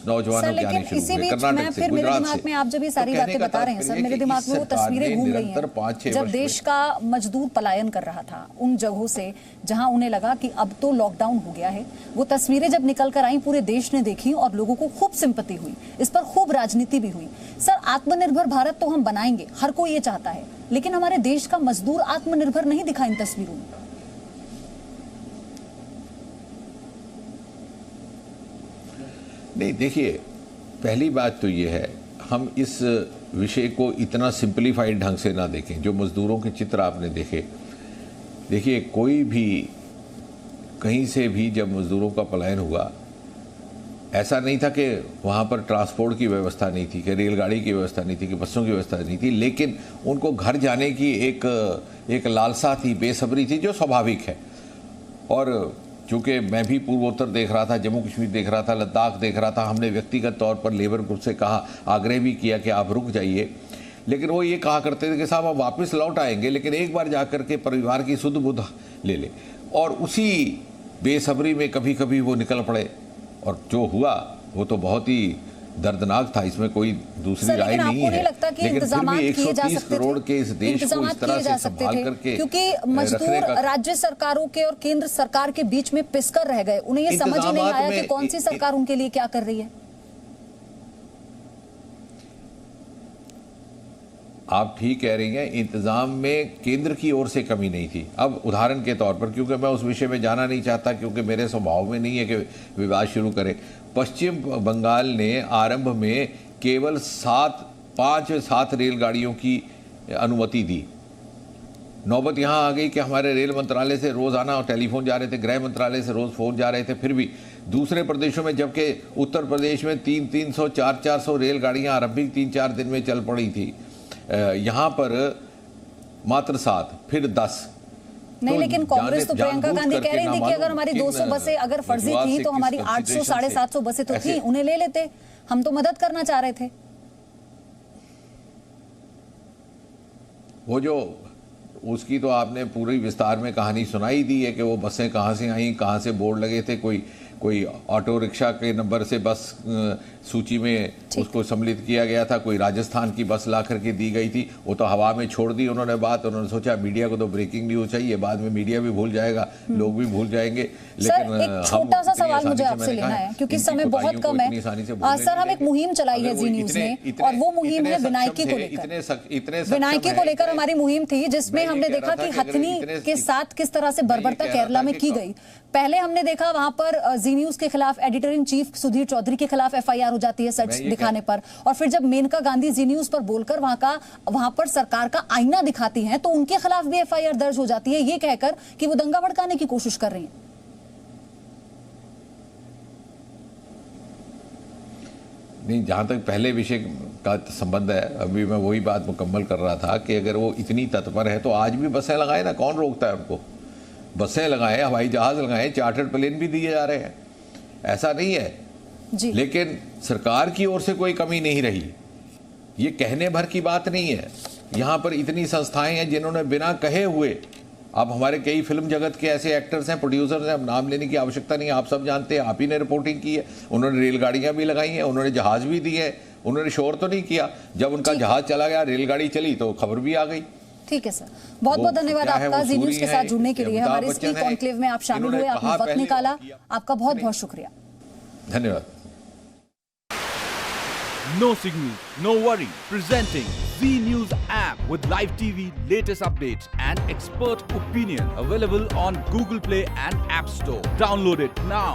नौजवानों के आने शुरू हुए कर्नाटक से, गुजरात से। में आप जब ये सारी बातें बता रहे हैं सर, मेरे दिमाग में वो तस्वीरें घूम रही हैं जब देश का मजदूर पलायन कर रहा था उन जगहों से जहां उन्हें लगा कि अब तो लॉकडाउन हो गया है। वो तस्वीरें जब निकल कर आई पूरे देश ने देखी और लोगों को खूब सिंपैथी हुई, इस पर खूब राजनीति भी हुई। सर, आत्मनिर्भर भारत तो हम बनाएंगे, हर कोई ये चाहता है, लेकिन हमारे देश का मजदूर आत्मनिर्भर नहीं दिखा इन तस्वीरों में। नहीं, देखिए, पहली बात तो ये है, हम इस विषय को इतना सिंपलीफाइड ढंग से ना देखें। जो मजदूरों के चित्र आपने देखे, देखिए, कोई भी कहीं से भी जब मजदूरों का पलायन हुआ, ऐसा नहीं था कि वहाँ पर ट्रांसपोर्ट की व्यवस्था नहीं थी, कि रेलगाड़ी की व्यवस्था नहीं थी, कि बसों की व्यवस्था नहीं थी, लेकिन उनको घर जाने की एक लालसा थी, बेसब्री थी, जो स्वाभाविक है। और चूँकि मैं भी पूर्वोत्तर देख रहा था, जम्मू कश्मीर देख रहा था, लद्दाख देख रहा था, हमने व्यक्तिगत तौर पर लेबर ग्रुप से कहा, आग्रह भी किया कि आप रुक जाइए, लेकिन वो ये कहा करते थे कि साहब आप वापस लौट आएंगे, लेकिन एक बार जा कर के परिवार की सुध बुध ले ले। और उसी बेसब्री में कभी कभी वो निकल पड़े, और जो हुआ वो तो बहुत ही दर्दनाक था, इसमें कोई दूसरी राय नहीं है। लेकिन फिर भी 130 करोड़ के इस देश को इस तरह से संभाल करके, क्योंकि मजदूर राज्य सरकारों के और केंद्र सरकार के बीच में पिसकर रह गए, उन्हें ये समझ ही नहीं आया कि कौन सी सरकार उनके लिए क्या कर रही है। आप ठीक कह रही हैं, इंतजाम में केंद्र की ओर से कमी नहीं थी। अब उदाहरण के तौर पर, क्योंकि मैं उस विषय में जाना नहीं चाहता, क्योंकि मेरे स्वभाव में नहीं है कि विवाद शुरू करें, पश्चिम बंगाल ने आरंभ में केवल 5-7 रेलगाड़ियों की अनुमति दी। नौबत यहाँ आ गई कि हमारे रेल मंत्रालय से रोज़ाना टेलीफोन जा रहे थे, गृह मंत्रालय से रोज़ फ़ोन जा रहे थे, फिर भी दूसरे प्रदेशों में, जबकि उत्तर प्रदेश में 300-300, 400 रेलगाड़ियाँ आरंभिक 3-4 दिन में चल पड़ी थी, यहाँ पर मात्र 7, फिर 10। नहीं, लेकिन कांग्रेस तो प्रियंका गांधी कह रही थी कि अगर हमारी 200 बसें अगर फर्जी थी तो हमारी 800, 750 बसें तो थी, उन्हें ले लेते, हम तो मदद करना चाह रहे थे। वो जो उसकी तो आपने पूरी विस्तार में कहानी सुनाई दी है कि वो बसें कहाँ से आई, कहाँ से बोर्ड लगे थे, कोई ऑटो रिक्शा के नंबर से बस सूची में उसको सम्मिलित किया गया था, कोई राजस्थान की बस ला करके दी गई थी, वो तो हवा में छोड़ दी उन्होंने बात। उन्होंने सोचा मीडिया को तो ब्रेकिंग न्यूज़ चाहिए, बाद में मीडिया भी भूल जाएगा, लोग भी भूल जाएंगे। लेकिन एक छोटा सा सवाल मुझे आपसे लेना है, क्योंकि समय बहुत कम है सर। हम एक मुहिम चलाई है जी न्यूज़ ने, और वो मुहिम है विनायकी को लेकर। विनायकी को लेकर हमारी मुहिम थी, जिसमें हमने देखा कि हथनी के साथ किस तरह से बर्बरता केरला में की गई। पहले हमने देखा वहां पर जी न्यूज़ के खिलाफ editor in chief Sudhir Chaudhary के खिलाफ एफआईआर हो जाती है सच दिखाने पर, और फिर जब मेनका गांधी जी न्यूज़ पर बोलकर वहां पर सरकार का आईना दिखाती हैं तो उनके खिलाफ भी एफआईआर दर्ज हो जाती है, ये कहकर कि वो दंगा भड़काने की कोशिश कर रही हैं। नहीं, जहां तक पहले विषय का संबंध है, अभी मैं वही बात मुकम्मल कर रहा था कि अगर वो इतनी तत्पर है तो आज भी बसें लगाए ना, कौन रोकता है उनको? बसें लगाए, हवाई जहाज लगाए, चार्टर्ड प्लेन भी दिए जा रहे हैं, ऐसा नहीं है जी। लेकिन सरकार की ओर से कोई कमी नहीं रही, ये कहने भर की बात नहीं है। यहाँ पर इतनी संस्थाएं हैं जिन्होंने बिना कहे हुए, अब हमारे कई फिल्म जगत के ऐसे एक्टर्स हैं, प्रोड्यूसर्स हैं, अब नाम लेने की आवश्यकता नहीं, आप सब जानते हैं, आप ही ने रिपोर्टिंग की है। उन्होंने रेलगाड़ियाँ भी लगाई हैं, उन्होंने जहाज भी दिए हैं, उन्होंने शोर तो नहीं किया। जब उनका जहाज चला गया, रेलगाड़ी चली, तो खबर भी आ गई। ठीक है सर, बहुत बहुत धन्यवाद आपका जी न्यूज़ के साथ जुड़ने के लिए। हमारे इस कॉन्क्लेव में आप शामिल हुए, आपने वक्त निकाला, आपका बहुत बहुत शुक्रिया। धन्यवाद। No signal, no worry. Presenting Z News app with live TV, latest updates and expert opinion. Available on Google Play and App Store. Download it now.